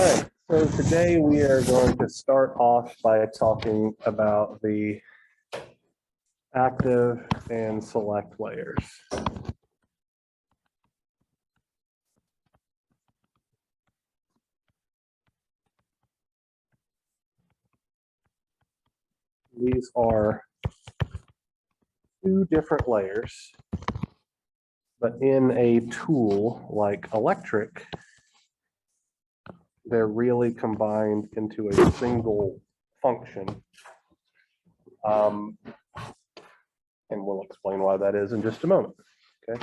All right, so today we are going to start off by talking about the active and select layers. These are two different layers, but in a tool like electric, they're really combined into a single function. And we'll explain why that is in just a moment. Okay.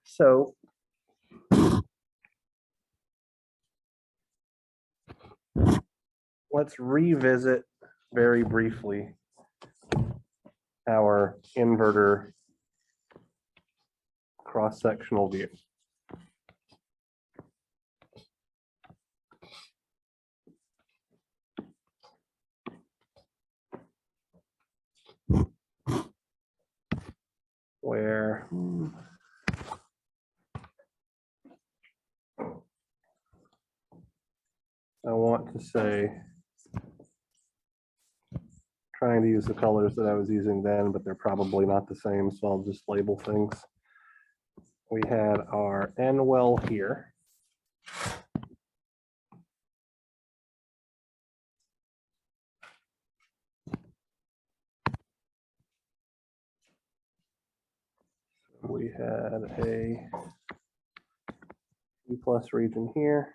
So let's revisit very briefly our inverter cross-sectional view. Where I want to say, trying to use the colors that I was using then, but they're probably not the same, so I'll just label things. We had our N well here. We had a P plus region here.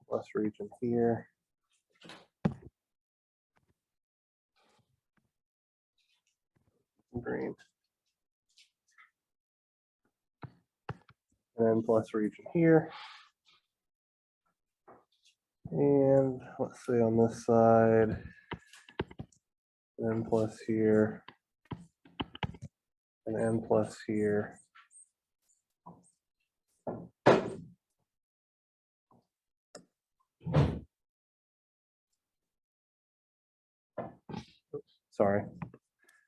Plus region here. Green. And then plus region here. And let's see on this side, N plus here, and N plus here. Sorry,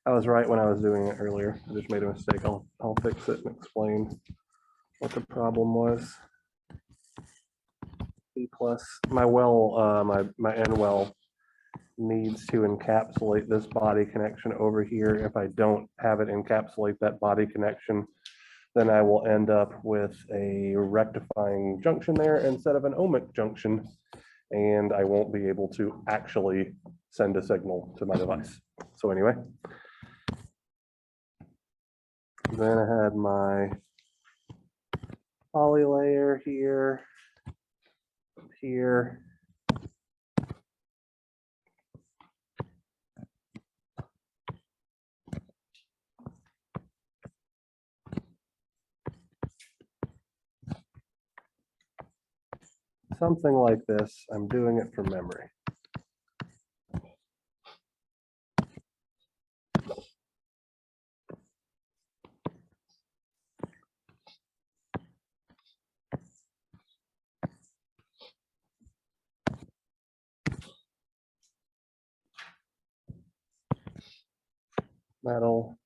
I was right when I was doing it earlier. I just made a mistake. I'll fix it and explain what the problem was. P plus, my well, my N well needs to encapsulate this body connection over here. If I don't have it encapsulate that body connection, then I will end up with a rectifying junction there instead of an ohmic junction, and I won't be able to actually send a signal to my device. So anyway, then I had my poly layer here, here. Something like this. I'm doing it from memory. Metal.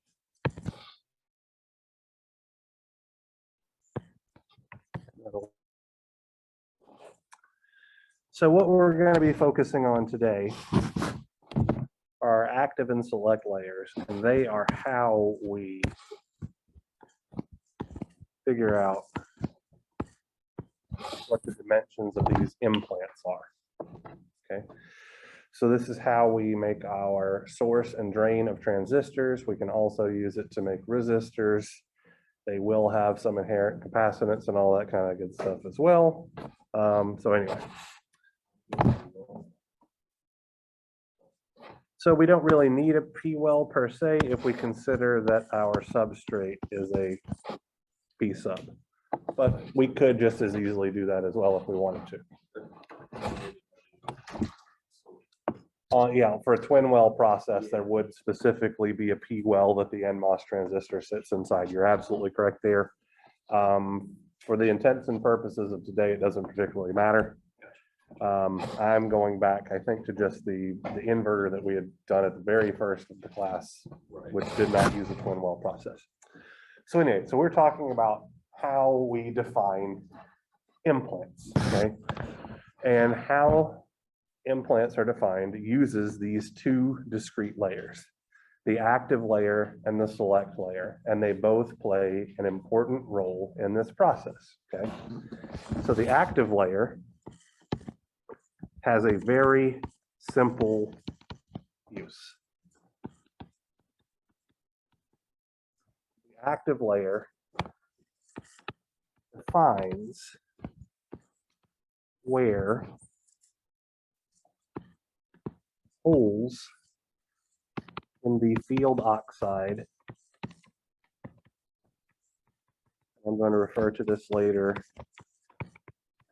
Metal. So what we're going to be focusing on today are active and select layers, and they are how we figure out what the dimensions of these implants are. Okay, so this is how we make our source and drain of transistors. We can also use it to make resistors. They will have some inherent capacitance and all that kind of good stuff as well. So anyway. So we don't really need a P-well per se if we consider that our substrate is a P-sub. But we could just as easily do that as well if we wanted to. Yeah, for a twin well process, there would specifically be a P-well that the NMOS transistor sits inside. You're absolutely correct there. For the intents and purposes of today, it doesn't particularly matter. I'm going back, I think, to just the inverter that we had done at the very first of the class, which did not use the twin well process. So anyway, so we're talking about how we define implants, okay? And how implants are defined uses these two discrete layers, the active layer and the select layer, and they both play an important role in this process, okay? So the active layer has a very simple use. The active layer defines where holes in the field oxide, I'm going to refer to this later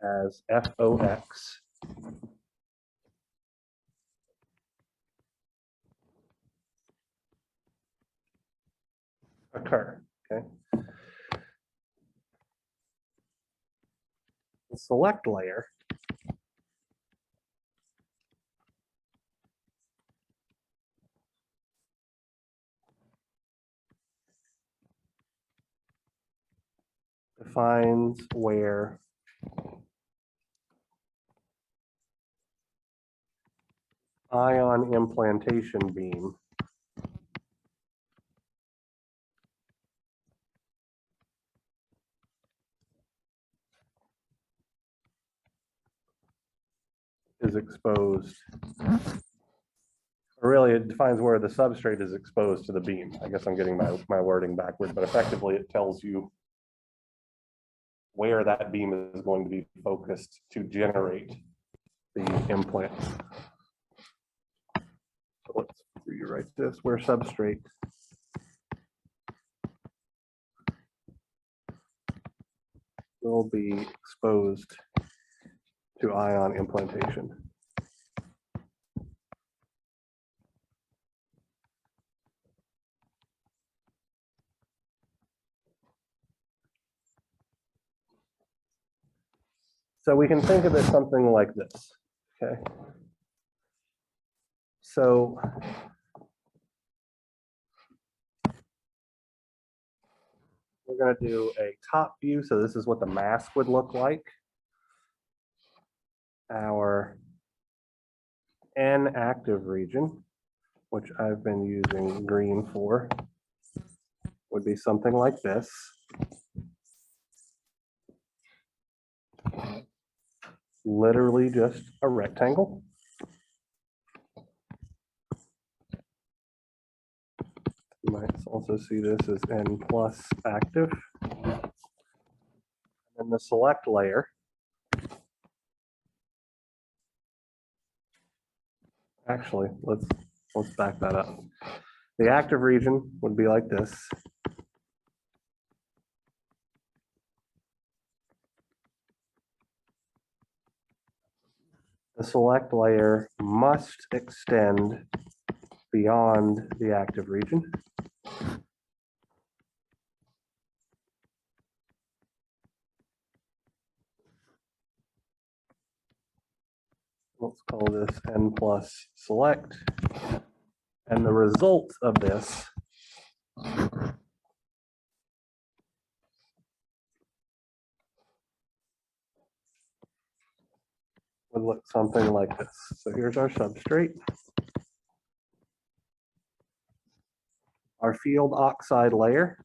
as FOX, occur, okay? The select layer defines where ion implantation beam is exposed. Or really, it defines where the substrate is exposed to the beam. I guess I'm getting my wording backwards, but effectively it tells you where that beam is going to be focused to generate the implant. So let's rewrite this, where substrate will be exposed to ion implantation. So we can think of it something like this, okay? So we're going to do a top view. So this is what the mask would look like. Our N active region, which I've been using green for, would be something like this. Literally just a rectangle. You might also see this as N plus active. And the select layer actually, let's back that up. The active region would be like this. The select layer must extend beyond the active region. Let's call this N plus select. And the result of this would look something like this. So here's our substrate. Our field oxide layer.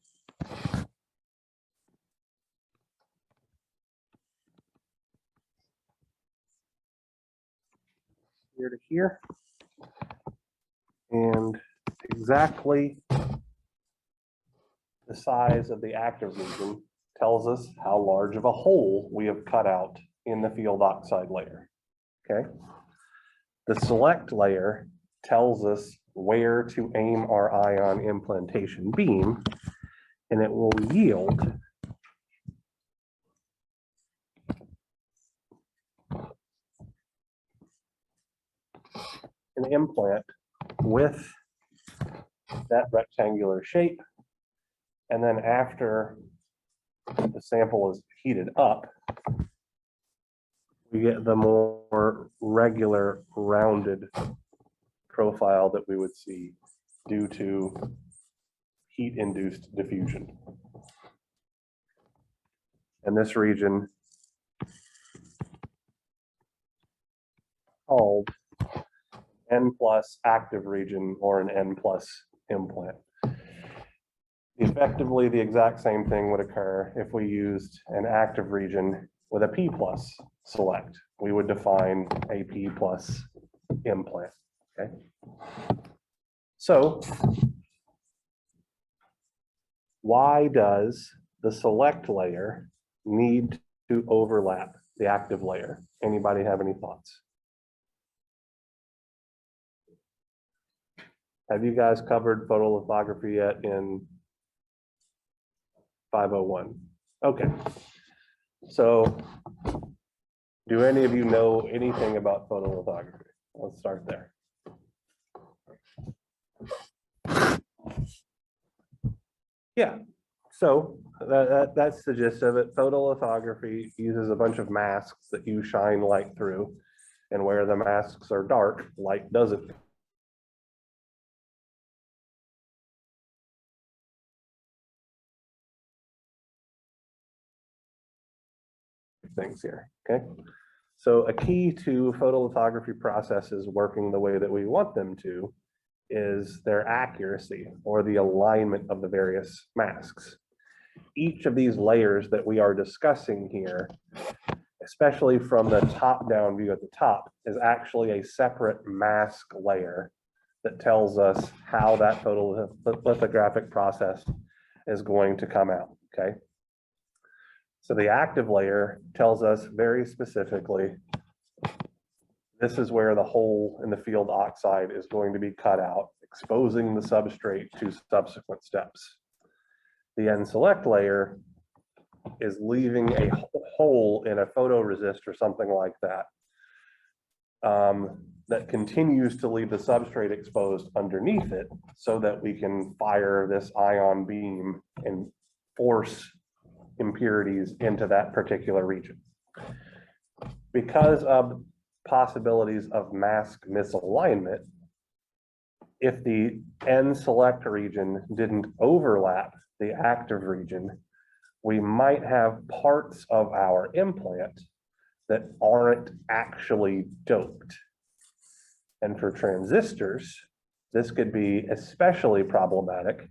Here to here. And exactly the size of the active region tells us how large of a hole we have cut out in the field oxide layer, okay? The select layer tells us where to aim our ion implantation beam, and it will yield an implant with that rectangular shape. And then after the sample is heated up, we get the more regular rounded profile that we would see due to heat-induced diffusion. And this region called N plus active region or an N plus implant. Effectively, the exact same thing would occur if we used an active region with a P plus select. We would define a P plus implant, okay? So why does the select layer need to overlap the active layer? Anybody have any thoughts? Have you guys covered photolithography yet in 501? Okay. So do any of you know anything about photolithography? Let's start there. Yeah, so that's the gist of it. Photolithography uses a bunch of masks that you shine light through, and where the masks are dark, light doesn't. Things here, okay? So a key to photolithography processes working the way that we want them to is their accuracy or the alignment of the various masks. Each of these layers that we are discussing here, especially from the top-down view at the top, is actually a separate mask layer that tells us how that photolithographic process is going to come out, okay? So the active layer tells us very specifically, this is where the hole in the field oxide is going to be cut out, exposing the substrate to subsequent steps. The N select layer is leaving a hole in a photoresist or something like that, that continues to leave the substrate exposed underneath it so that we can fire this ion beam and force impurities into that particular region. Because of possibilities of mask misalignment, if the N select region didn't overlap the active region, we might have parts of our implant that aren't actually doped. And for transistors, this could be especially problematic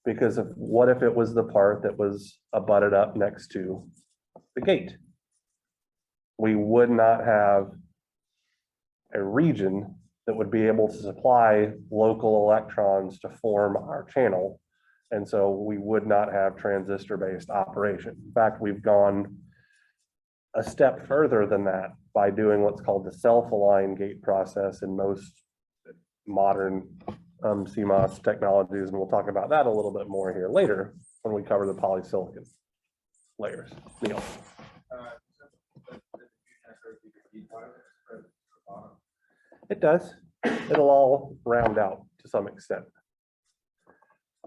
because of what if it was the part that was abutted up next to the gate? We would not have a region that would be able to supply local electrons to form our channel. And so we would not have transistor-based operation. In fact, we've gone a step further than that by doing what's called the self-align gate process in most modern CMOS technologies, and we'll talk about that a little bit more here later when we cover the polysilicon layers. Neil. It does. It'll all round out to some extent.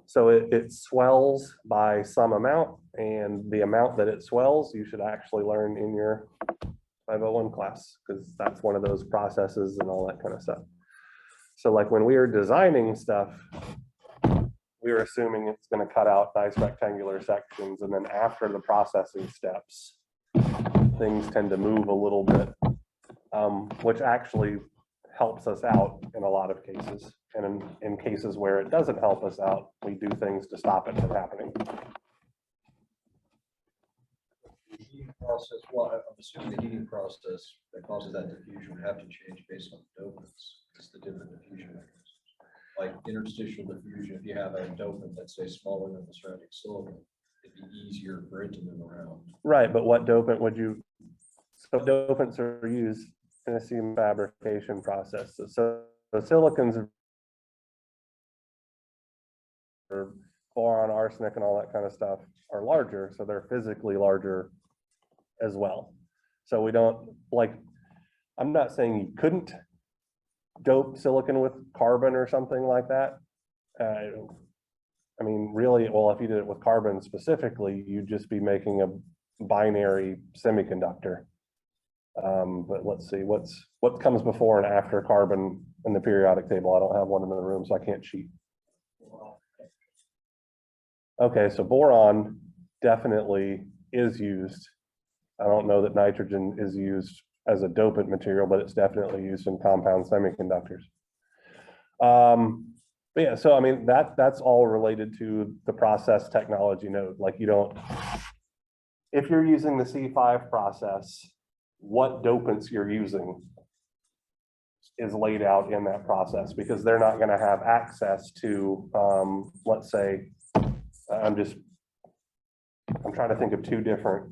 So it swells by some amount, and the amount that it swells, you should actually learn in your 501 class, because that's one of those processes and all that kind of stuff. So like when we were designing stuff, we were assuming it's going to cut out nice rectangular sections, and then after the processing steps, things tend to move a little bit, which actually helps us out in a lot of cases. And in cases where it doesn't help us out, we do things to stop it from happening. The heating process, well, I'm assuming the heating process that causes that diffusion would have to change based on dopants. It's the different diffusion mechanisms. Like interstitial diffusion, if you have a dopant that's say smaller than the surrounding silicon, it'd be easier for it to move around. Right, but what dopant would you, so dopants are used in a seam fabrication process. So silicons or boron, arsenic, and all that kind of stuff are larger, so they're physically larger as well. So we don't, like, I'm not saying you couldn't dope silicon with carbon or something like that. I mean, really, well, if you did it with carbon specifically, you'd just be making a binary semiconductor. But let's see, what comes before and after carbon in the periodic table? I don't have one in the room, so I can't cheat. Okay, so boron definitely is used. I don't know that nitrogen is used as a dopant material, but it's definitely used in compound semiconductors. But yeah, so I mean, that's all related to the process technology node. Like if you're using the C5 process, what dopants you're using is laid out in that process, because they're not going to have access to, let's say, I'm trying to think of two different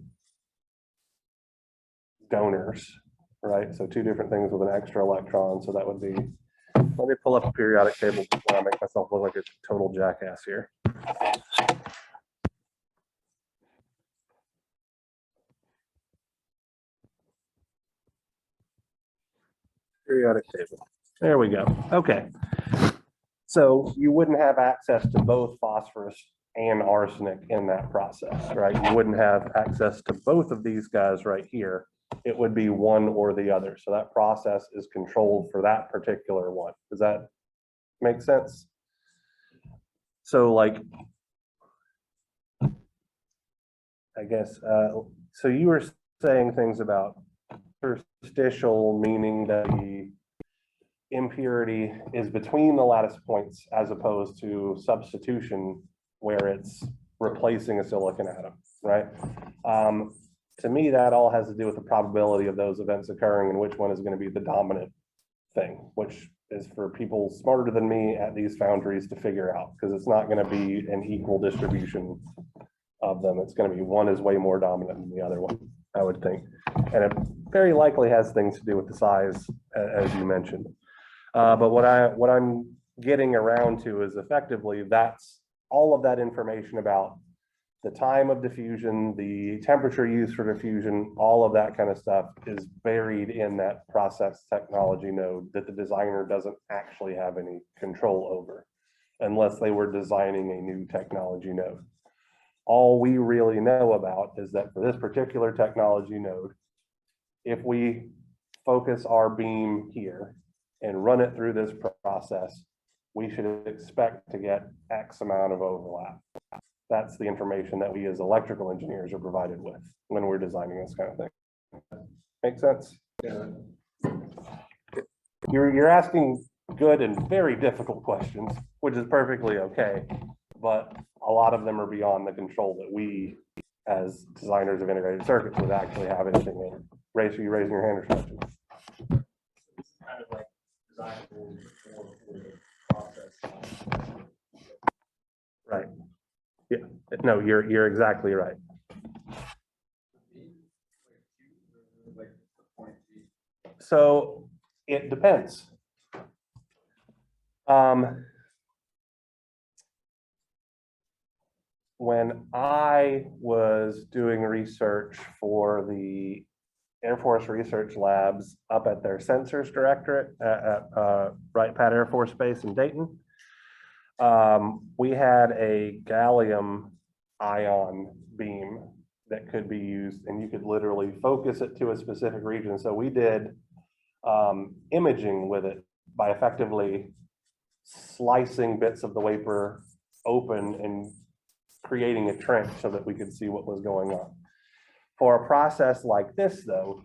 donors, right? So two different things with an extra electron. So that would be, let me pull up a periodic table before I make myself look like a total jackass here. Periodic table. There we go. Okay. So you wouldn't have access to both phosphorus and arsenic in that process, right? You wouldn't have access to both of these guys right here. It would be one or the other. So that process is controlled for that particular one. Does that make sense? So like, I guess, so you were saying things about interstitial, meaning that the impurity is between the lattice points as opposed to substitution where it's replacing a silicon atom, right? To me, that all has to do with the probability of those events occurring and which one is going to be the dominant thing, which is for people smarter than me at these foundries to figure out, because it's not going to be an equal distribution of them. It's going to be one is way more dominant than the other one, I would think. And it very likely has things to do with the size, as you mentioned. But what I'm getting around to is effectively that's all of that information about the time of diffusion, the temperature used for diffusion, all of that kind of stuff is buried in that process technology node that the designer doesn't actually have any control over unless they were designing a new technology node. All we really know about is that for this particular technology node, if we focus our beam here and run it through this process, we should expect to get X amount of overlap. That's the information that we as electrical engineers are provided with when we're designing this kind of thing. Make sense? Yeah. You're asking good and very difficult questions, which is perfectly okay, but a lot of them are beyond the control that we as designers of integrated circuits would actually have anything in. Race, are you raising your hand or something? Kind of like design rules for the process. Right. Yeah, no, you're exactly right. So it depends. When I was doing research for the Air Force Research Labs up at their sensors directorate at Wright-Patt Air Force Base in Dayton, we had a gallium ion beam that could be used, and you could literally focus it to a specific region. So we did imaging with it by effectively slicing bits of the wafer open and creating a trench so that we could see what was going on. For a process like this, though,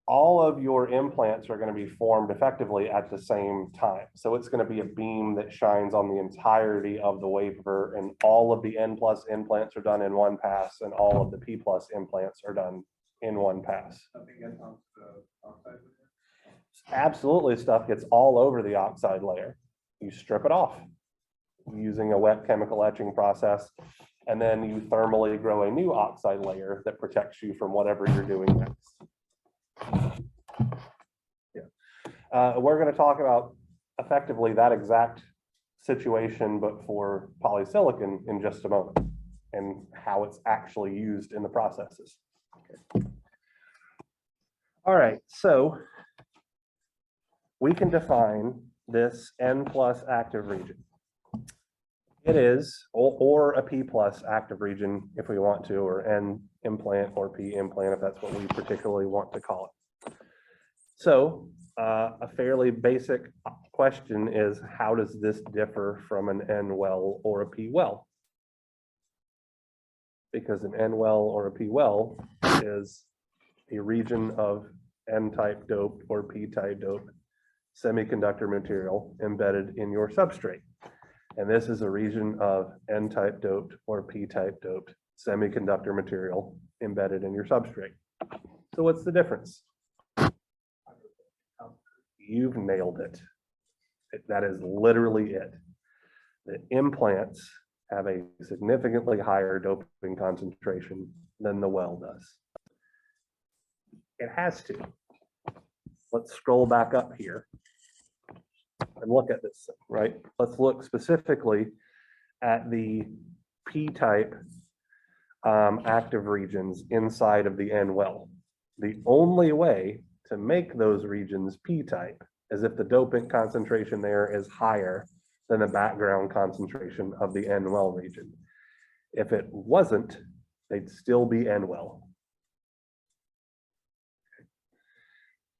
all of your implants are going to be formed effectively at the same time. So it's going to be a beam that shines on the entirety of the wafer, and all of the N+ implants are done in one pass, and all of the P+ implants are done in one pass. Absolutely, stuff gets all over the oxide layer. You strip it off using a wet chemical etching process, and then you thermally grow a new oxide layer that protects you from whatever you're doing next. Yeah. We're going to talk about effectively that exact situation, but for polysilicon in just a moment, and how it's actually used in the processes. Okay. All right, so we can define this N+ active region. It is, or a P+ active region if we want to, or N implant or P implant if that's what we particularly want to call So a fairly basic question is, how does this differ from an N well or a P well? Because an N well or a P well is a region of N-type doped or P-type doped semiconductor material embedded in your substrate. And this is a region of N-type doped or P-type doped semiconductor material embedded in your substrate. So what's the difference? You've nailed it. That is literally it. The implants have a significantly higher doping concentration than the well does. It has to. Let's scroll back up here and look at this, right? Let's look specifically at the P-type active regions inside of the N well. The only way to make those regions P-type is if the dopant concentration there is higher than the background concentration of the N well region. If it wasn't, they'd still be N well.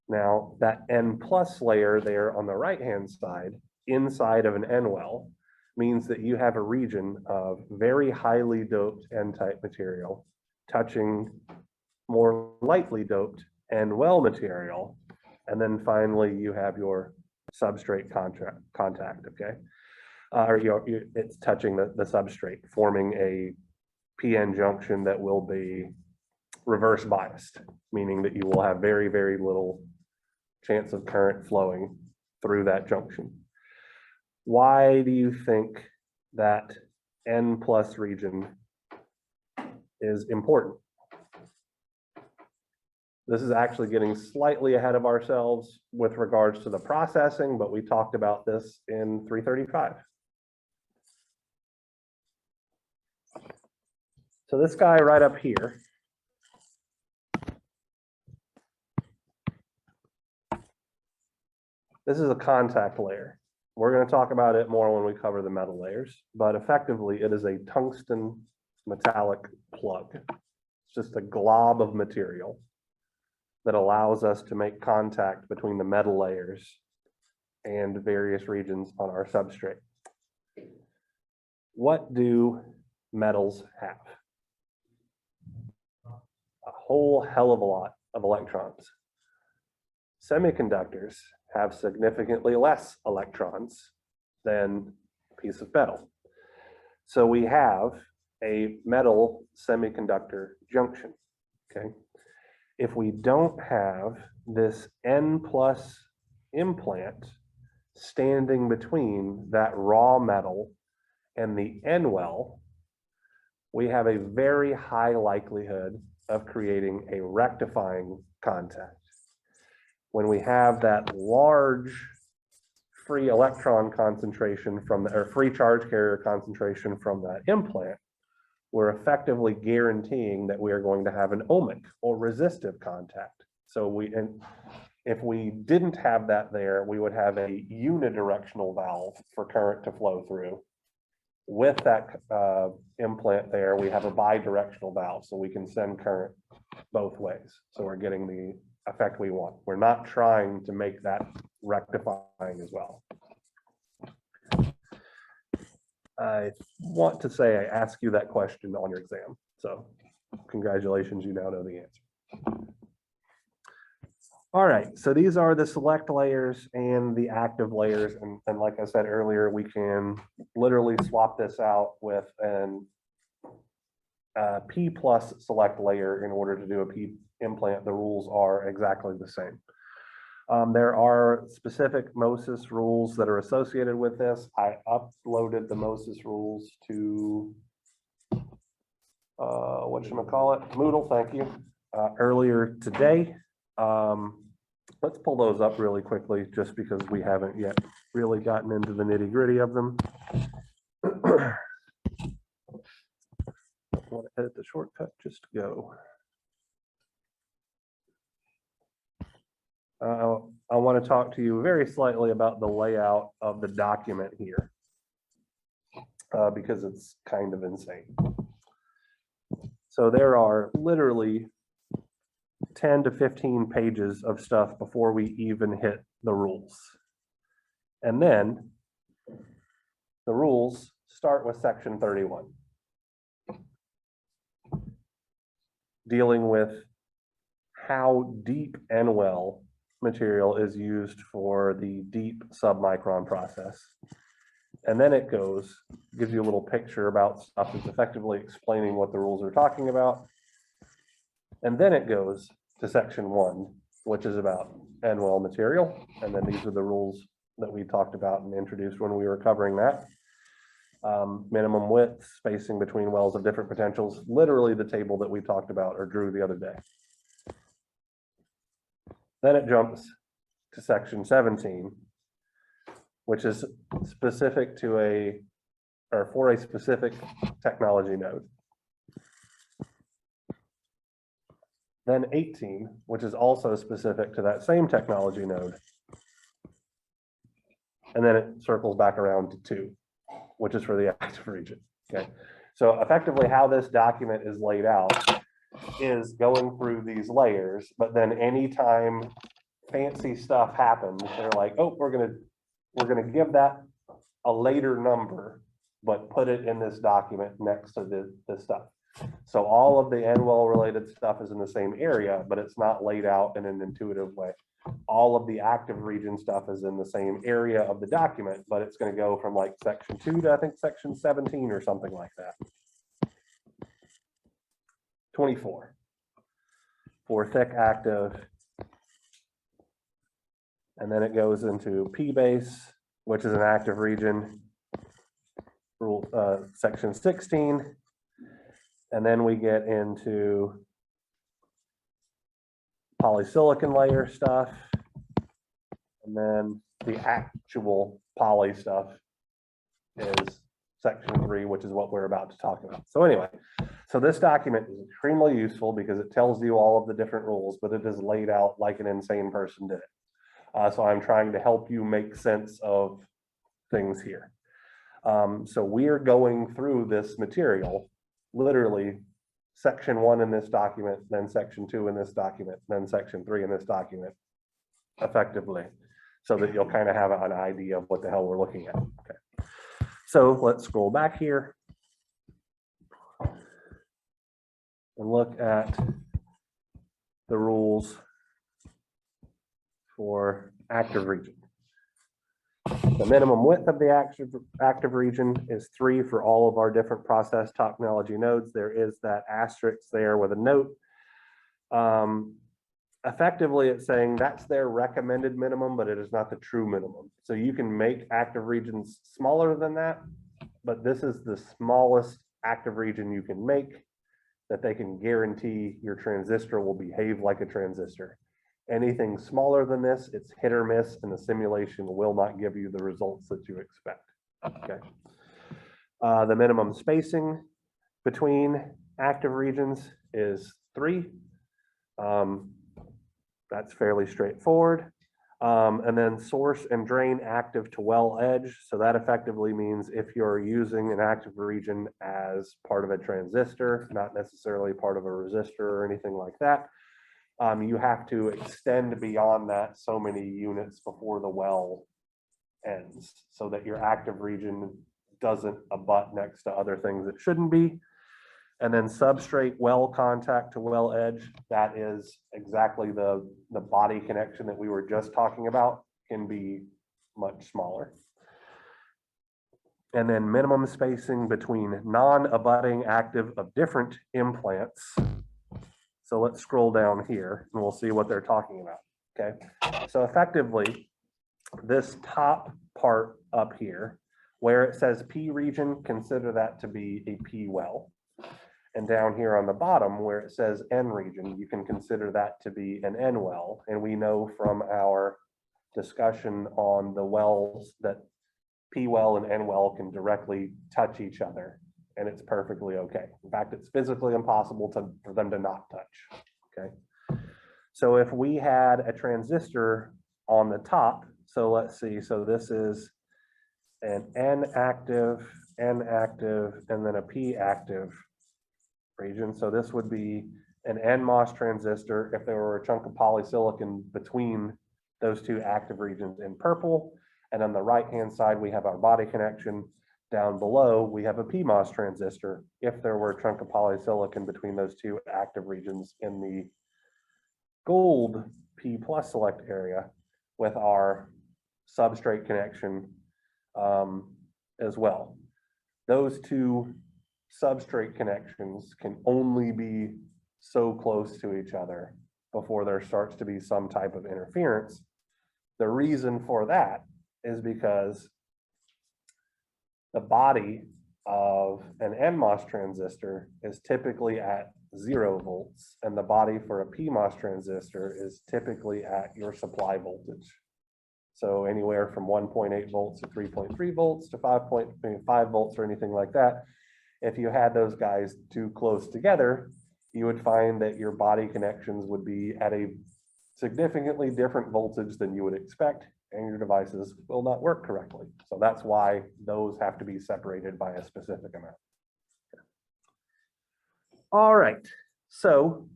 Now, that N plus layer there on the right-hand side, inside of an N well, means that you have a region of very highly doped N-type material touching more lightly doped N well material. And then finally, you have your substrate contact, okay? It's touching the substrate, forming a PN junction that will be reverse biased, meaning that you will have very, very little chance of current flowing through that junction. Why do you think that N plus region is important? This is actually getting slightly ahead of ourselves with regards to the processing, but we talked about this in 335. So this guy right up here, this is a contact layer. We're going to talk about it more when we cover the metal layers, but effectively it is a tungsten metallic plug. It's just a glob of material that allows us to make contact between the metal layers and various regions on our substrate. What do metals have? A whole hell of a lot of electrons. Semiconductors have significantly less electrons than a piece of metal. So we have a metal semiconductor junction, okay? If we don't have this N plus implant standing between that raw metal and the N well, we have a very high likelihood of creating a rectifying contact. When we have that large free electron concentration from the, or free charge carrier concentration from that implant, we're effectively guaranteeing that we are going to have an ohmic or resistive contact. So if we didn't have that there, we would have a unidirectional valve for current to flow through. With that implant there, we have a bidirectional valve, so we can send current both ways. So we're getting the effect we want. We're not trying to make that rectifying as well. I want to say I asked you that question on your exam. So congratulations, you now know the answer. All right, so these are the select layers and the active layers. And like I said earlier, we can literally swap this out with an P plus select layer in order to do a P implant. The rules are exactly the same. There are specific MOSIS rules that are associated with this. I uploaded the MOSIS rules to whatchamacallit, Moodle, thank you, earlier today. Let's pull those up really quickly just because we haven't yet really gotten into the nitty gritty of them. I want to edit the shortcut just to go. I want to talk to you very slightly about the layout of the document here because it's kind of insane. So there are literally 10 to 15 pages of stuff before we even hit the rules. And then the rules start with section 31, dealing with how deep and well material is used for the deep submicron process. And then it gives you a little picture about stuff that's effectively explaining what the rules are talking about. And then it goes to section 1, which is about end-well material. And then these are the rules that we talked about and introduced when we were covering that. Minimum width, spacing between wells of different potentials, literally the table that we talked about or drew the other day. Then it jumps to section 17, which is specific to for a specific technology node. Then 18, which is also specific to that same technology node. And then it circles back around to 2, which is for the active region. Okay. So effectively how this document is laid out is going through these layers, but then anytime fancy stuff happens, they're like, oh, we're gonna give that a later number, but put it in this document next to this stuff. So all of the end-well related stuff is in the same area, but it's not laid out in an intuitive way. All of the active region stuff is in the same area of the document, but it's going to go from like section 2 to I think section 17 or something like that. 24 for thick active. And then it goes into P base, which is an active region, rule section 16. And then we get into polysilicon layer stuff. And then the actual poly stuff is section 3, which is what we're about to talk about. So anyway, so this document is extremely useful because it tells you all of the different rules, but it is laid out like an insane person did it. So I'm trying to help you make sense of things here. So we're going through this material, literally section 1 in this document, then section 2 in this document, then section 3 in this document, effectively, so that you'll kind of have an idea of what the hell we're looking at. Okay. So let's scroll back here and look at the rules for active region. The minimum width of the active region is 3 for all of our different process technology nodes. There is that asterisk there with a note. Effectively, it's saying that's their recommended minimum, but it is not the true minimum. So you can make active regions smaller than that, but this is the smallest active region you can make that they can guarantee your transistor will behave like a transistor. Anything smaller than this, it's hit or miss, and the simulation will not give you the results that you expect. Okay. The minimum spacing between active regions is 3. That's fairly straightforward. And then source and drain active to well edge. So that effectively means if you're using an active region as part of a transistor, not necessarily part of a resistor or anything like that, you have to extend beyond that so many units before the well ends so that your active region doesn't abut next to other things it shouldn't be. And then substrate well contact to well edge, that is exactly the body connection that we were just talking about, can be much smaller. And then minimum spacing between non-abutting active of different implants. So let's scroll down here and we'll see what they're talking about. Okay, so effectively, this top part up here, where it says P region, consider that to be a P well. And down here on the bottom where it says N region, you can consider that to be an N well. And we know from our discussion on the wells that P well and N well can directly touch each other, and it's perfectly okay. In fact, it's physically impossible for them to not touch. Okay. So if we had a transistor on the top, so let's see, so this is an N active, and then a P active region. So this would be an NMOS transistor if there were a chunk of polysilicon between those two active regions in purple. And on the right-hand side, we have our body connection. Down below, we have a PMOS transistor if there were a chunk of polysilicon between those two active regions in the gold P plus select area with our substrate connection as well. Those two substrate connections can only be so close to each other before there starts to be some type of interference. The reason for that is because the body of an NMOS transistor is typically at 0 volts, and the body for a PMOS transistor is typically at your supply voltage. So anywhere from 1.8 volts to 3.3 volts to 5.5 volts or anything like that. If you had those guys too close together, you would find that your body connections would be at a significantly different voltage than you would expect, and your devices will not work correctly. So that's why those have to be separated by a specific amount. All right, so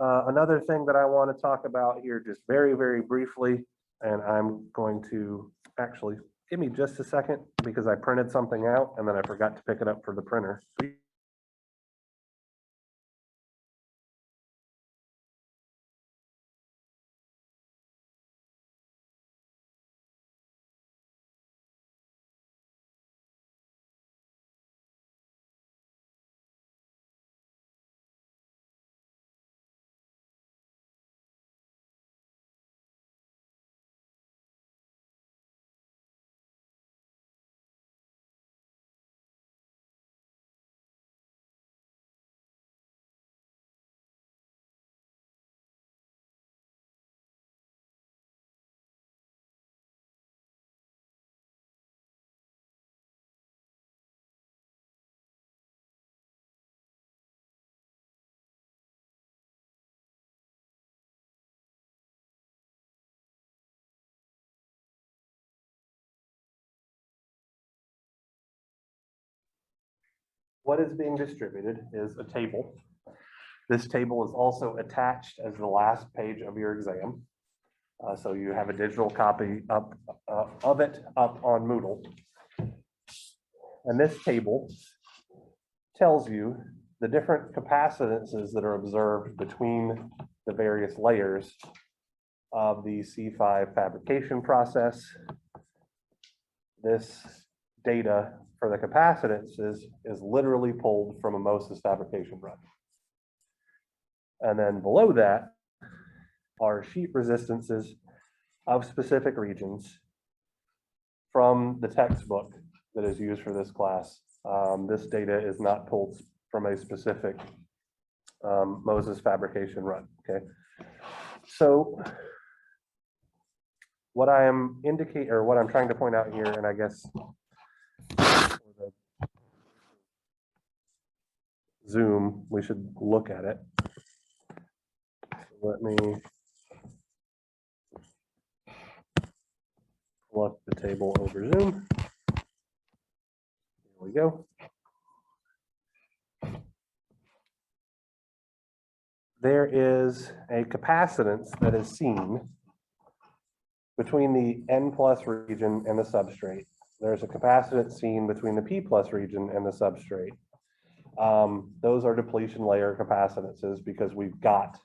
another thing that I want to talk about here just very, very briefly, and I'm going to actually, give me just a second because I printed something out and then I forgot to pick it up for the printer. What is being distributed is a table. This table is also attached as the last page of your exam. So you have a digital copy up of it up on Moodle. And this table tells you the different capacitances that are observed between the various layers of the C5 fabrication process. This data for the capacitances is literally pulled from a Moses fabrication run. And then below that are sheet resistances of specific regions from the textbook that is used for this class. This data is not pulled from a specific Moses fabrication run, okay? So what I am indicating, or what I'm trying to point out here, and I guess Zoom, we should look at it. Let me pull up the table over Zoom. Here we go. There is a capacitance that is seen between the N plus region and the substrate. There's a capacitance seen between the P plus region and the substrate. Those are depletion layer capacitances because we've got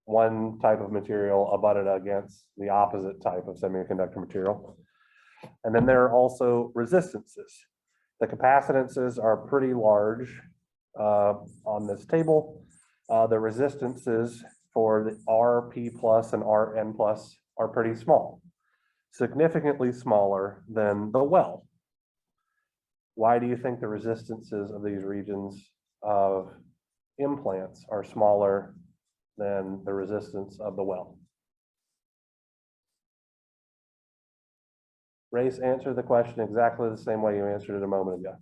one type of material abutted against the opposite type of semiconductor material. And then there are also resistances. The capacitances are pretty large on this table. The resistances for the RP plus and RN plus are pretty small, significantly smaller than the well. Why do you think the resistances of these regions of implants are smaller than the resistance of the well? Race, answer the question exactly the same way you answered it a moment ago.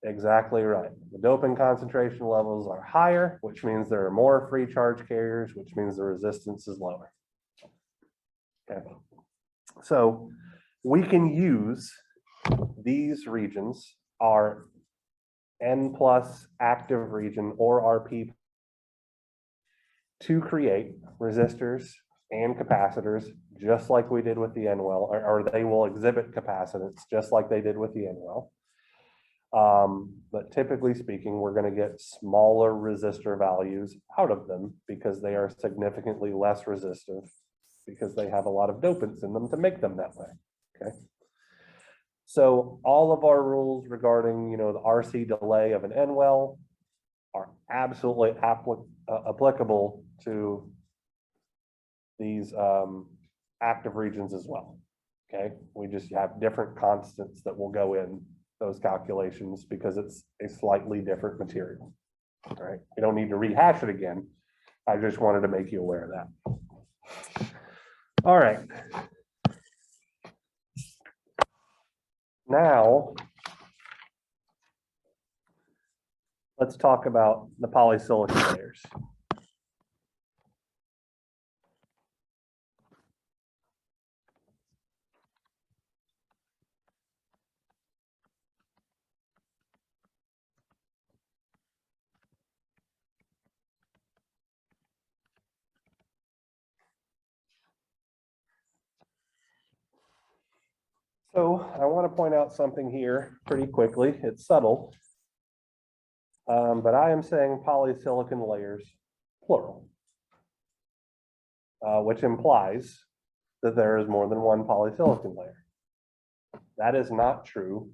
Exactly right. The doping concentration levels are higher, which means there are more free charge carriers, which means the resistance is lower. Okay. So we can use these regions are N plus active region or RP to create resistors and capacitors, just like we did with the N well, or they will exhibit capacitance just like they did with the N well. But typically speaking, we're going to get smaller resistor values out of them because they are significantly less resistive because they have a lot of dopants in them to make them that way. Okay. So all of our rules regarding, the RC delay of an N well are absolutely applicable to these active regions as well. Okay, we just have different constants that will go in those calculations because it's a slightly different material. All right, you don't need to rehash it again. I just wanted to make you aware of that. All right. Now, let's talk about the polysilicon layers. So I want to point out something here pretty quickly. It's subtle, but I am saying polysilicon layers, plural, which implies that there is more than one polysilicon layer. That is not true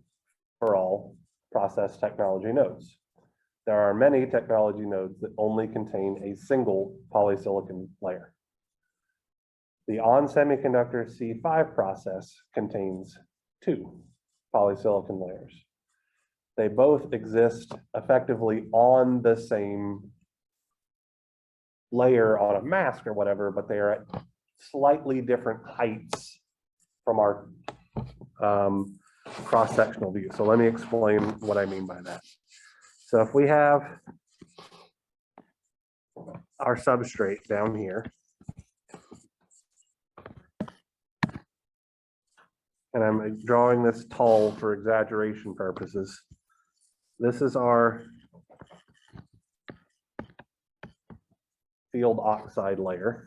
for all process technology nodes. There are many technology nodes that only contain a single polysilicon layer. The on-semiconductor C5 process contains two polysilicon layers. They both exist effectively on the same layer on a mask or whatever, but they are at slightly different heights from our cross-sectional view. So let me explain what I mean by that. So if we have our substrate down here, and I'm drawing this tall for exaggeration purposes. This is our field oxide layer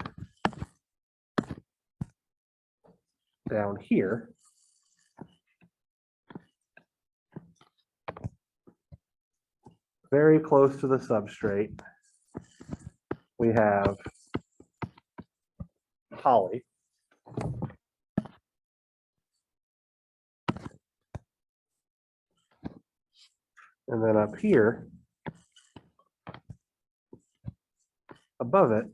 down here. Very close to the substrate, we have poly. And then up here, above it,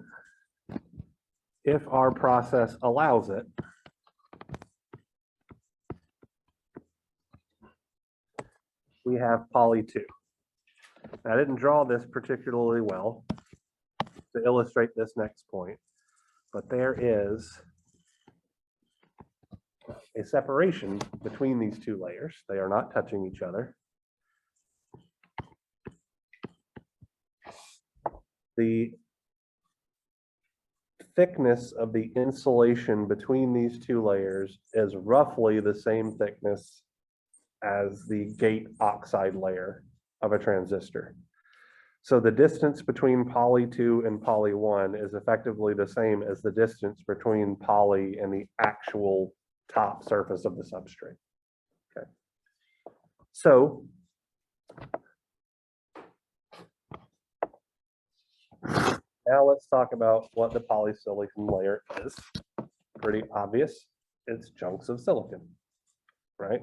if our process allows it, we have poly 2. I didn't draw this particularly well to illustrate this next point, but there is a separation between these two layers. They are not touching each other. The thickness of the insulation between these two layers is roughly the same thickness as the gate oxide layer of a transistor. So the distance between poly 2 and poly 1 is effectively the same as the distance between poly and the actual top surface of the substrate. Okay. So now let's talk about what the polysilicon layer is. Pretty obvious. It's chunks of silicon, right?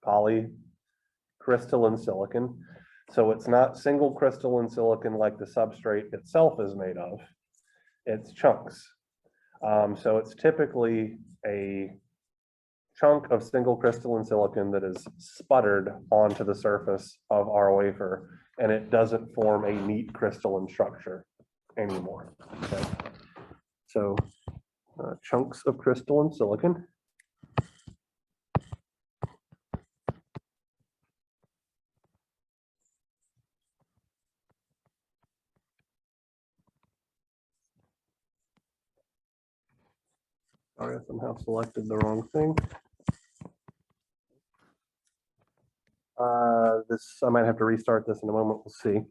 Polycrystalline silicon. So it's not single crystalline silicon like the substrate itself is made of. It's chunks. So it's typically a chunk of single crystalline silicon that is sputtered onto the surface of our wafer, and it doesn't form a neat crystalline structure anymore. Okay. So chunks of crystalline silicon. Sorry, I somehow selected the wrong thing. this, I might have to restart this in a moment, we'll see.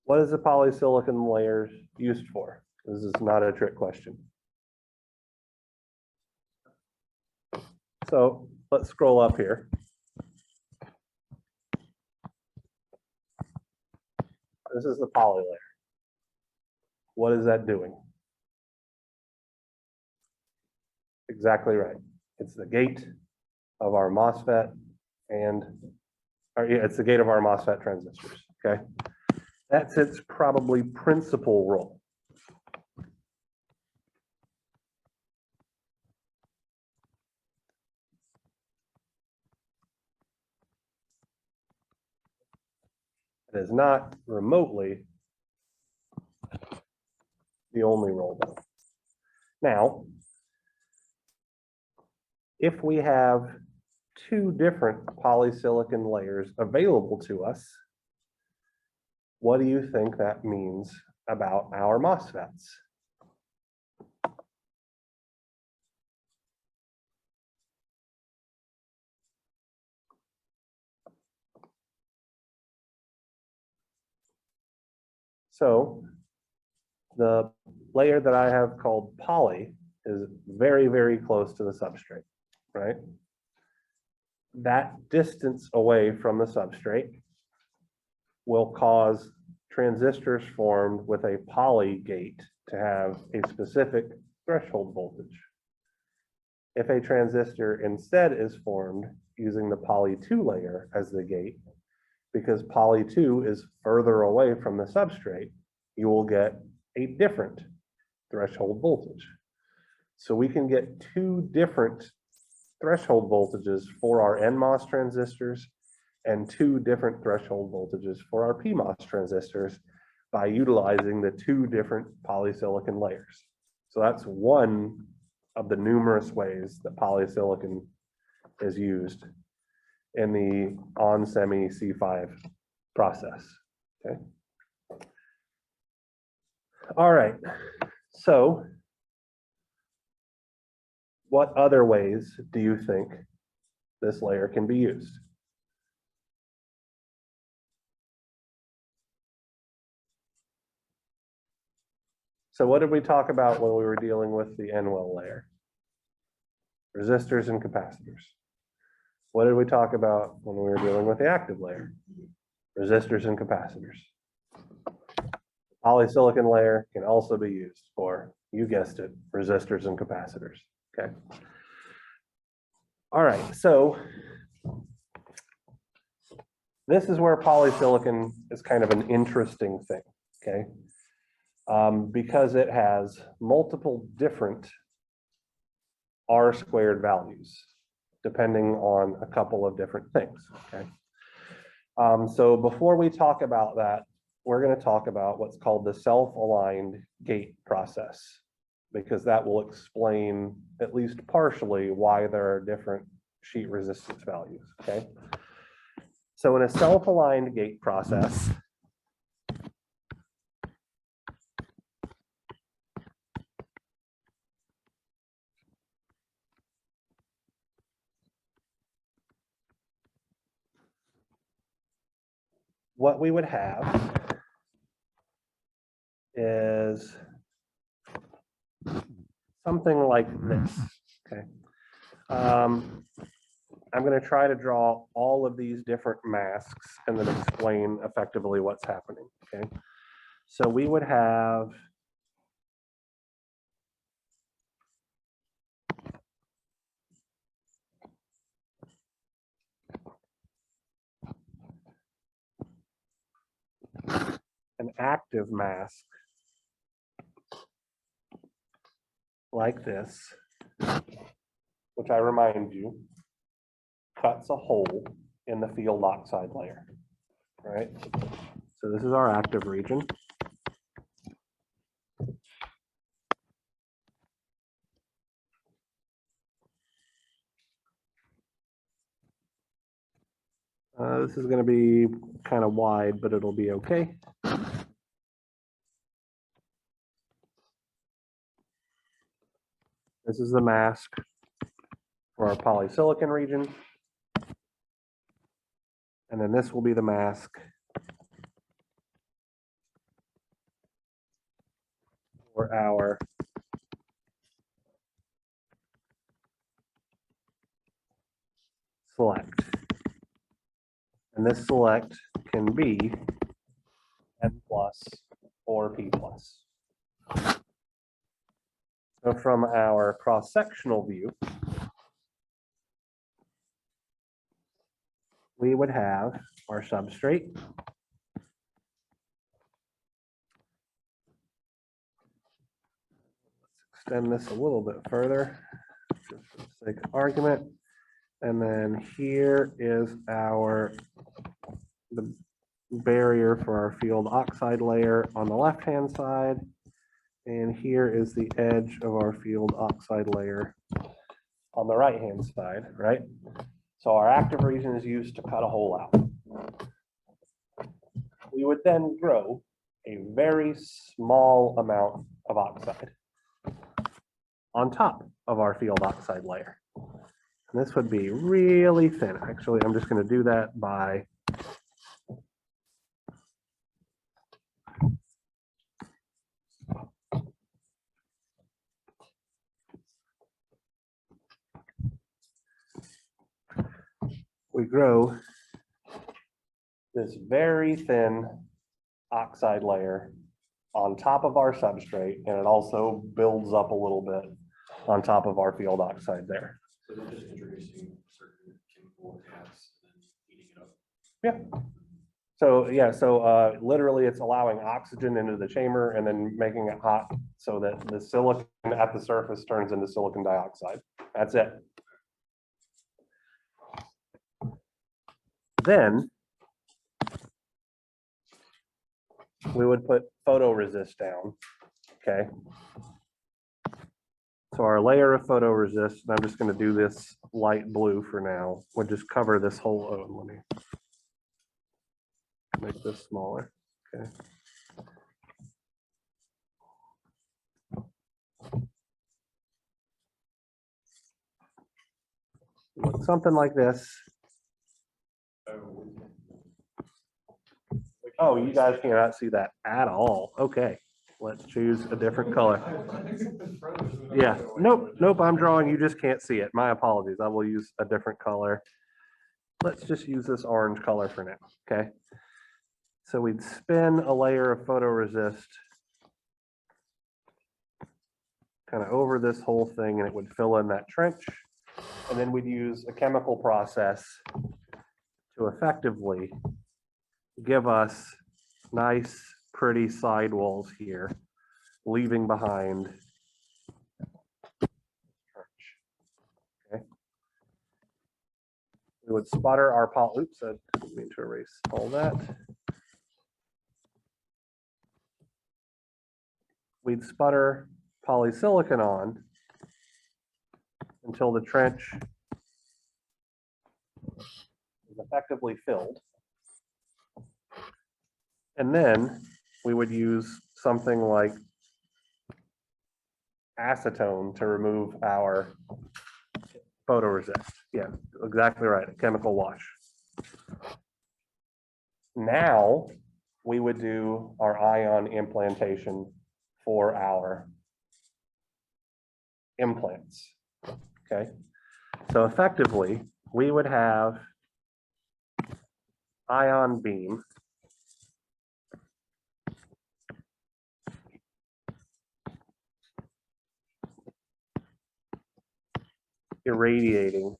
What is the polysilicon layers used for? This is not a trick question. So let's scroll up here. This is the poly layer. What is that doing? Exactly right. It's the gate of our MOSFET it's the gate of our MOSFET transistors, okay? That's its probably principal role. It is not remotely the only role though. Now, if we have two different polysilicon layers available to us, what do you think that means about our MOSFETs? So the layer that I have called poly is very, very close to the substrate, right? That distance away from the substrate will cause transistors formed with a poly gate to have a specific threshold voltage. If a transistor instead is formed using the poly 2 layer as the gate, because poly 2 is further away from the substrate, you will get a different threshold voltage. So we can get two different threshold voltages for our NMOS transistors and two different threshold voltages for our PMOS transistors by utilizing the two different polysilicon layers. So that's one of the numerous ways that polysilicon is used in the onsemi C5 process, okay? All right, so what other ways do you think this layer can be used? So what did we talk about when we were dealing with the N-well layer? Resistors and capacitors. What did we talk about when we were dealing with the active layer? Resistors and capacitors. Polysilicon layer can also be used for, you guessed it, resistors and capacitors, okay? All right, so this is where polysilicon is kind of an interesting thing, okay? Because it has multiple different R squared values, depending on a couple of different things, okay? So before we talk about that, we're going to talk about what's called the self-aligned gate process, because that will explain at least partially why there are different sheet resistance values, okay? So in a self-aligned gate process, what we would have is something like this, okay? I'm going to try to draw all of these different masks and then explain effectively what's happening, okay? So we would have an active mask like this, which I remind you, cuts a hole in the field oxide layer, right? So this is our active region. This is going to be kind of wide, but it'll be okay. This is the mask for our polysilicon region. And then this will be the mask for our select. And this select can be N plus or P plus. So from our cross-sectional view, we would have our substrate. Let's extend this a little bit further, just for the sake of argument. And then here is the barrier for our field oxide layer on the left-hand side. And here is the edge of our field oxide layer on the right-hand side, right? So our active region is used to cut a hole out. We would then grow a very small amount of oxide on top of our field oxide layer. And this would be really thin. Actually, I'm just going to do that by we grow this very thin oxide layer on top of our substrate, and it also builds up a little bit on top of our field oxide there. So they're just introducing certain chemical gas and then heating it up. Yeah. So yeah, so literally it's allowing oxygen into the chamber and then making it hot so that the silicon at the surface turns into silicon dioxide. That's it. Then we would put photoresist down, okay? So our layer of photoresist, and I'm just going to do this light blue for now, would just cover this whole, oh, let me make this smaller, okay? Look something like this. Oh, you guys cannot see that at all. Okay, let's choose a different color. Yeah, nope, I'm drawing, you just can't see it. My apologies, I will use a different color. Let's just use this orange color for now, okay? So we'd spin a layer of photoresist kind of over this whole thing, and it would fill in that trench. And then we'd use a chemical process to effectively give us nice, pretty sidewalls here, leaving behind. Okay. We would sputter our oops, I didn't mean to erase all that. We'd sputter polysilicon on until the trench is effectively filled. And then we would use something like acetone to remove our photoresist. Yeah, exactly right, a chemical wash. Now we would do our ion implantation for our implants, okay? So effectively, we would have ion beam irradiating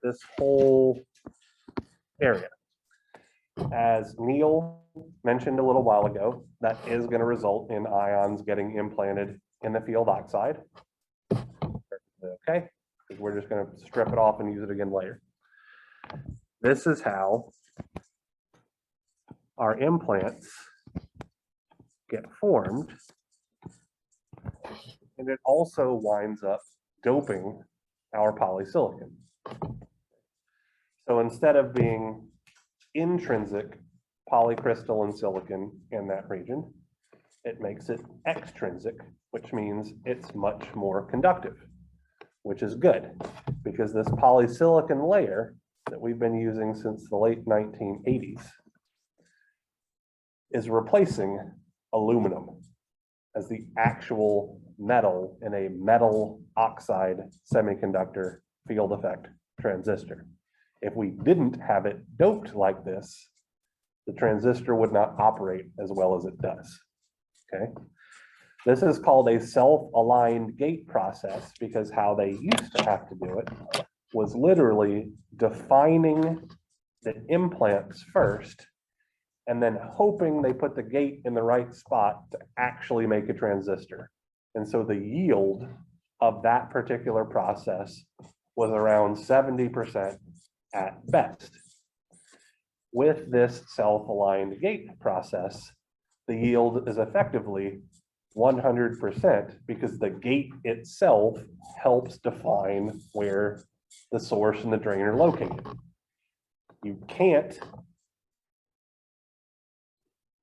this whole area. As Neil mentioned a little while ago, that is going to result in ions getting implanted in the field oxide. Okay, because we're just going to strip it off and use it again later. This is how our implants get formed. And it also winds up doping our polysilicon. So instead of being intrinsic polycrystalline silicon in that region, it makes it extrinsic, which means it's much more conductive, which is good because this polysilicon layer that we've been using since the late 1980s is replacing aluminum as the actual metal in a metal oxide semiconductor field effect transistor. If we didn't have it doped like this, the transistor would not operate as well as it does. Okay. This is called a self-aligned gate process because how they used to have to do it was literally defining the implants first and then hoping they put the gate in the right spot to actually make a transistor. And so the yield of that particular process was around 70% at best. With this self-aligned gate process, the yield is effectively 100% because the gate itself helps define where the source and the drain are located. You can't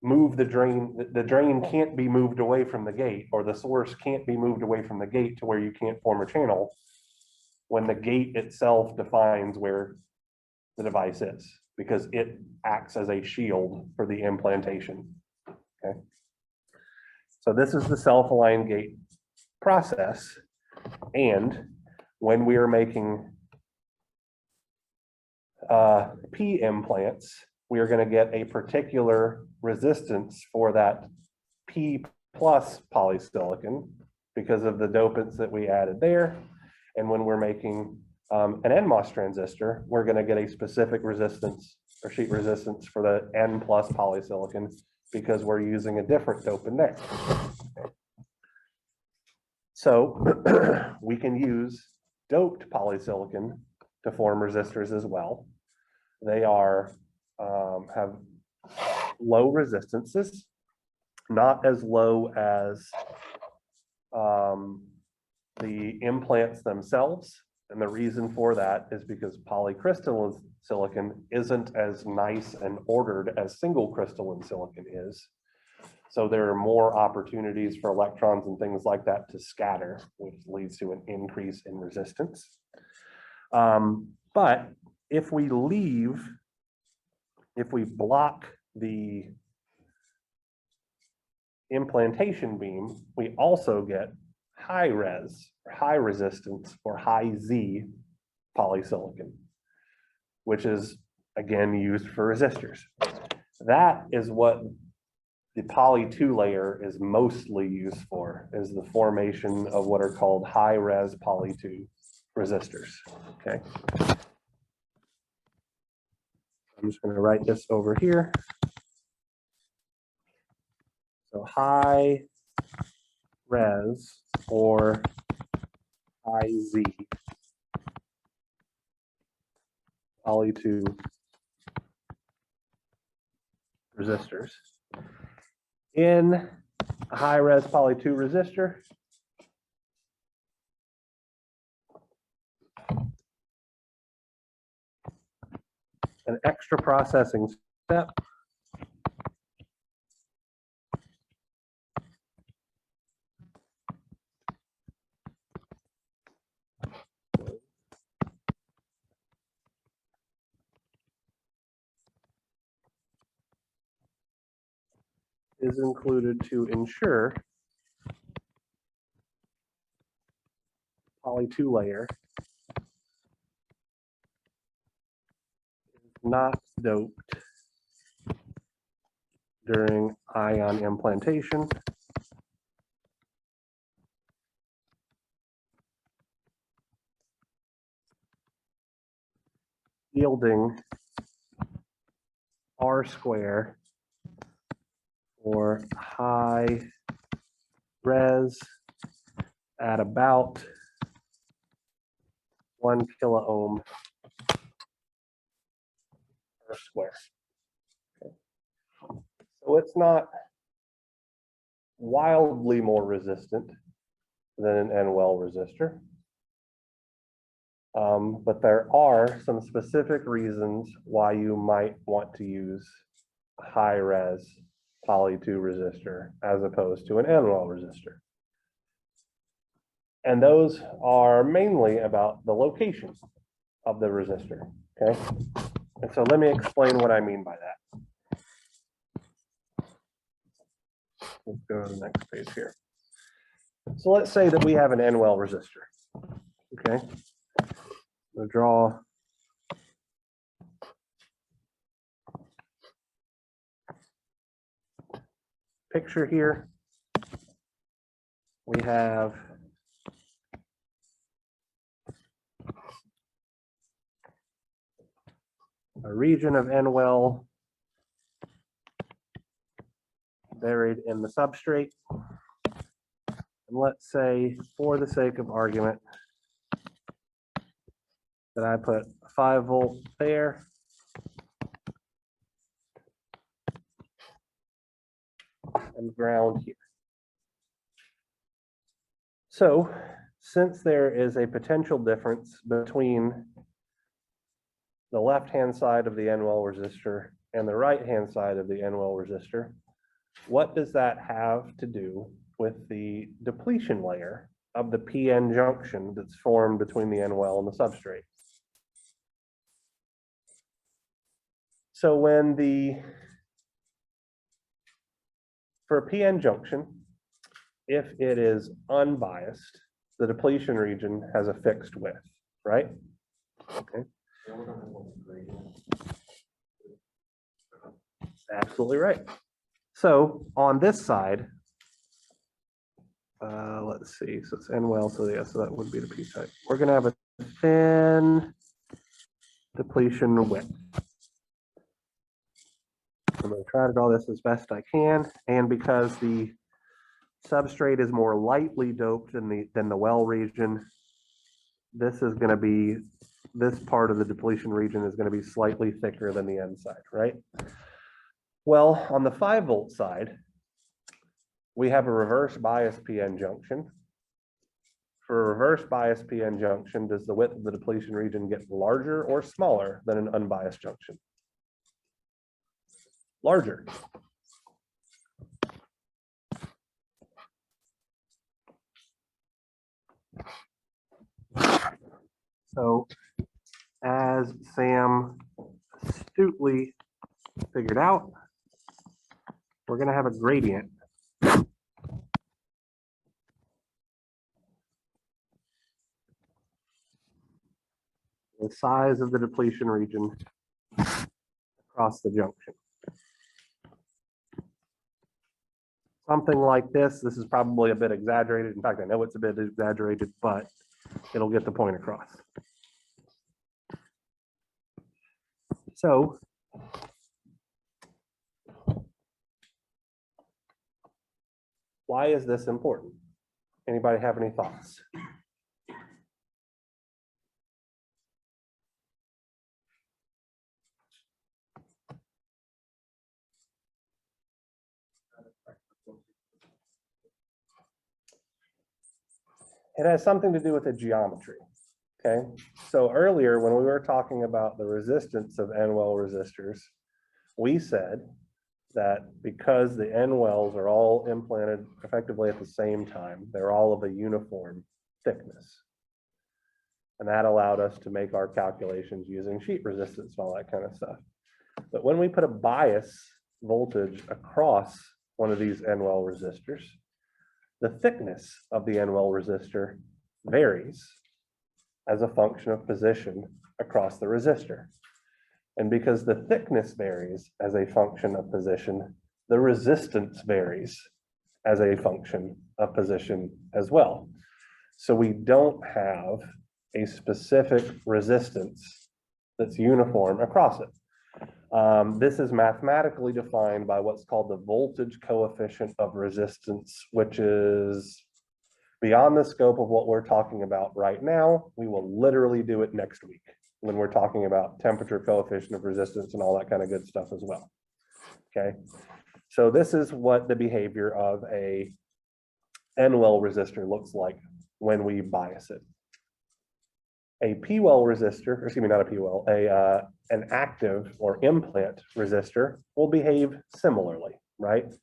move the drain can't be moved away from the gate, or the source can't be moved away from the gate to where you can't form a channel when the gate itself defines where the device is, because it acts as a shield for the implantation. Okay. So this is the self-aligned gate process. And when we are making P implants, we are going to get a particular resistance for that P plus polysilicon because of the dopants that we added there. And when we're making an NMOS transistor, we're going to get a specific resistance or sheet resistance for the N plus polysilicon because we're using a different dopant there. So we can use doped polysilicon to form resistors as well. They are have low resistances, not as low as the implants themselves. And the reason for that is because polycrystalline silicon isn't as nice and ordered as single crystalline silicon is. So there are more opportunities for electrons and things like that to scatter, which leads to an increase in resistance. But if we block the implantation beam, we also get high res, high resistance, or high Z polysilicon, which is again used for resistors. That is what the poly 2 layer is mostly used for, is the formation of what are called high res poly 2 resistors. Okay. I'm just going to write this over here. So high res or high Z poly 2 resistors. In a high res poly 2 resistor, an extra processing step is included to ensure poly 2 layer is not doped during ion implantation yielding R square for high res at about 1 kilo ohm per square. Okay. So it's not wildly more resistant than an N-well resistor. But there are some specific reasons why you might want to use a high res poly 2 resistor as opposed to an N-well resistor. And those are mainly about the location of the resistor. Okay, and so let me explain what I mean by that. Let's go to the next page here. So let's say that we have an N-well resistor. Okay, we'll draw picture here. We have a region of N-well buried in the substrate. And let's say, for the sake of argument, that I put 5 volt there. And ground here. So, since there is a potential difference between the left-hand side of the N-well resistor and the right-hand side of the N-well resistor, what does that have to do with the depletion layer of the PN junction that's formed between the N-well and the substrate? So for a PN junction, if it is unbiased, the depletion region has a fixed width, right? Okay. Absolutely right. So on this side, let's see, so it's N-well, so yeah, so that would be the P type. We're gonna have a thin depletion width. I'm gonna try to draw this as best I can, and because the substrate is more lightly doped than the well region, this is gonna be, this part of the depletion region is gonna be slightly thicker than the N side, right? Well, on the 5 volt side, we have a reverse bias PN junction. For a reverse bias PN junction, does the width of the depletion region get larger or smaller than an unbiased junction? Larger. So, as Sam astutely figured out, we're going to have a gradient. The size of the depletion region across the junction. Something like this. This is probably a bit exaggerated. In fact, I know it's a bit exaggerated, but it'll get the point across. So, why is this important? Anybody have any thoughts? It has something to do with the geometry. Okay, so earlier when we were talking about the resistance of N-well resistors, we said that because the N-wells are all implanted effectively at the same time, they're all of a uniform thickness. And that allowed us to make our calculations using sheet resistance and all that kind of stuff. But when we put a bias voltage across one of these N-well resistors, the thickness of the N-well resistor varies as a function of position across the resistor. And because the thickness varies as a function of position, the resistance varies as a function of position as well. So we don't have a specific resistance that's uniform across it. This is mathematically defined by what's called the voltage coefficient of resistance, which is beyond the scope of what we're talking about right now. We will literally do it next week when we're talking about temperature coefficient of resistance and all that kind of good stuff as well. Okay, so this is what the behavior of a N-well resistor looks like when we bias it. A P-well resistor, or excuse me, not a P-well, an active or implant resistor will behave similarly, right?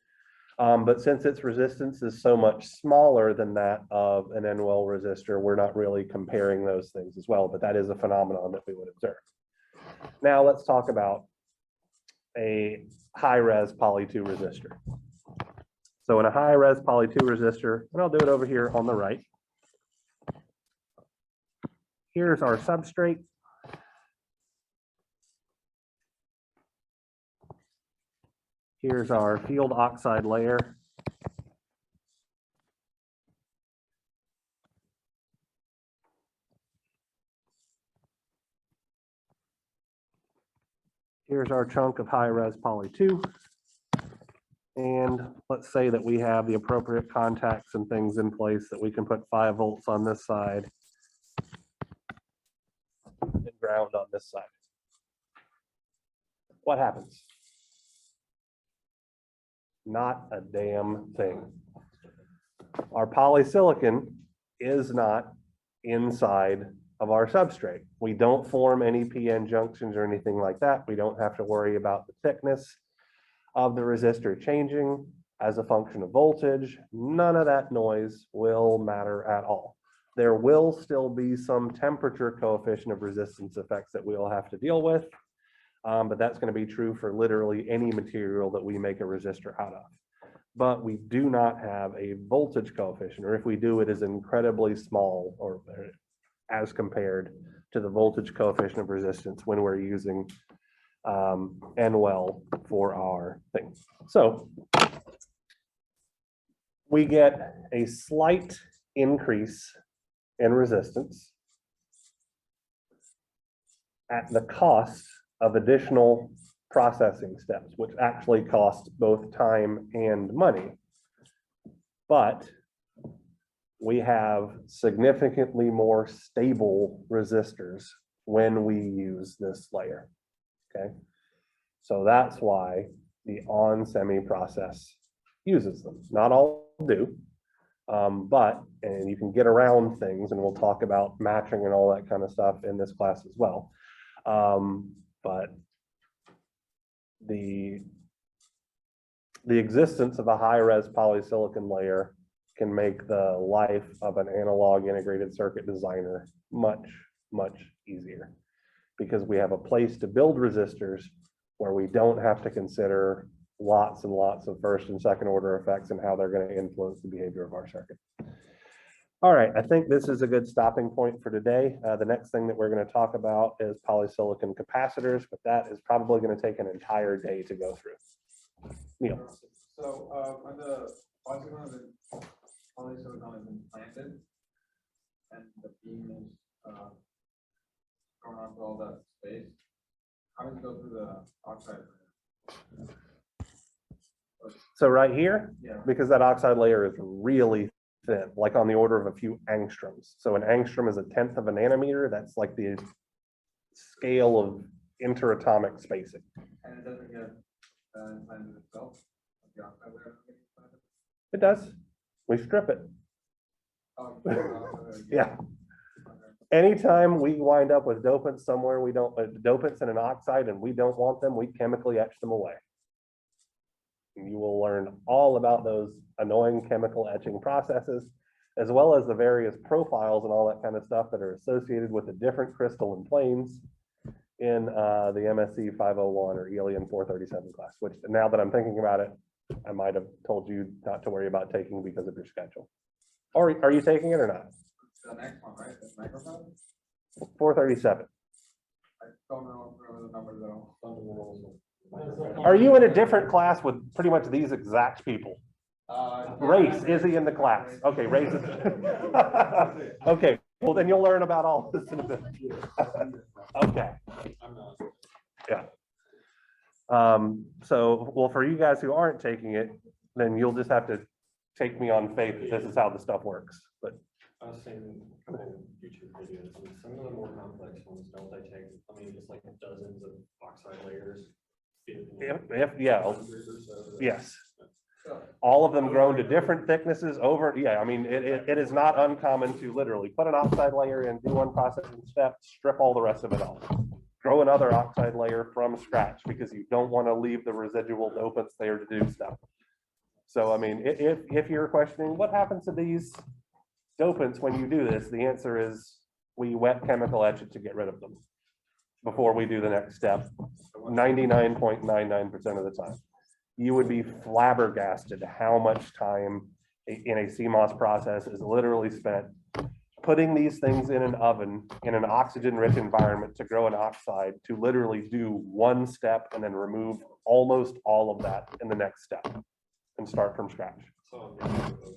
But since its resistance is so much smaller than that of an N-well resistor, we're not really comparing those things as well, but that is a phenomenon that we would observe. Now let's talk about a high-res poly 2 resistor. So in a high-res poly 2 resistor, and I'll do it over here on the right. Here's our substrate. Here's our field oxide layer. Here's our chunk of high-res poly 2. And let's say that we have the appropriate contacts and things in place that we can put 5 volts on this side and ground on this side. What happens? Not a damn thing. Our polysilicon is not inside of our substrate. We don't form any PN junctions or anything like that. We don't have to worry about the thickness of the resistor changing as a function of voltage. None of that noise will matter at all. There will still be some temperature coefficient of resistance effects that we'll have to deal with, but that's going to be true for literally any material that we make a resistor out of. But we do not have a voltage coefficient, or if we do, it is incredibly small, or as compared to the voltage coefficient of resistance when we're using NWEL for our thing. So we get a slight increase in resistance at the cost of additional processing steps, which actually cost both time and money. But we have significantly more stable resistors when we use this layer. Okay, so that's why the on-semi process uses them. Not all do, and you can get around things, and we'll talk about matching and all that kind of stuff in this class as well. But the existence of a high-res polysilicon layer can make the life of an analog integrated circuit designer much, much easier, because we have a place to build resistors where we don't have to consider lots and lots of first and second order effects and how they're going to influence the behavior of our circuit. All right, I think this is a good stopping point for today. The next thing that we're going to talk about is polysilicon capacitors, but that is probably going to take an entire day to go through. Neil. So when the polysilicon is implanted and the beam is going onto all that space, how does it go through the oxide layer? So right here, Yeah. because that oxide layer is really thin, like on the order of a few angstroms. So an angstrom is 1/10 of a nanometer. That's like the scale of interatomic spacing. And it doesn't get implanted itself? The oxide layer doesn't get implanted? It does. We strip it. Oh, Yeah. Anytime we wind up with dopants somewhere, we don't, dopants in an oxide and we don't want them, we chemically etch them away. And you will learn all about those annoying chemical etching processes, as well as the various profiles and all that kind of stuff that are associated with the different crystalline planes in the MSc 501 or ELEN 437 class, which now that I'm thinking about it, I might have told you not to worry about taking because of your schedule. Or are you taking it or not? The next one, right? The microphone? 437. I don't know the number though. Are you in a different class with pretty much these exact people? Race, is he in the class? Okay, Race is. Okay, well then you'll learn about all this in a bit. Okay. Yeah. So, well, for you guys who aren't taking it, then you'll just have to take me on faith that this is how the stuff works. But I was saying a couple YouTube videos, and some of the more complex ones don't they take, I mean, just like dozens of oxide layers. Yeah, yes. All of them grown to different thicknesses over, yeah, I mean, it is not uncommon to literally put an oxide layer in, do one processing step, strip all the rest of it off. Grow another oxide layer from scratch because you don't want to leave the residual dopants there to do stuff. So, I mean, if you're questioning what happens to these dopants when you do this, the answer is we wet chemical etch it to get rid of them. before we do the next step, 99.99% of the time. You would be flabbergasted how much time in a CMOS process is literally spent putting these things in an oven in an oxygen-rich environment to grow an oxide, to literally do one step and then remove almost all of that in the next step and start from scratch. So I'm guessing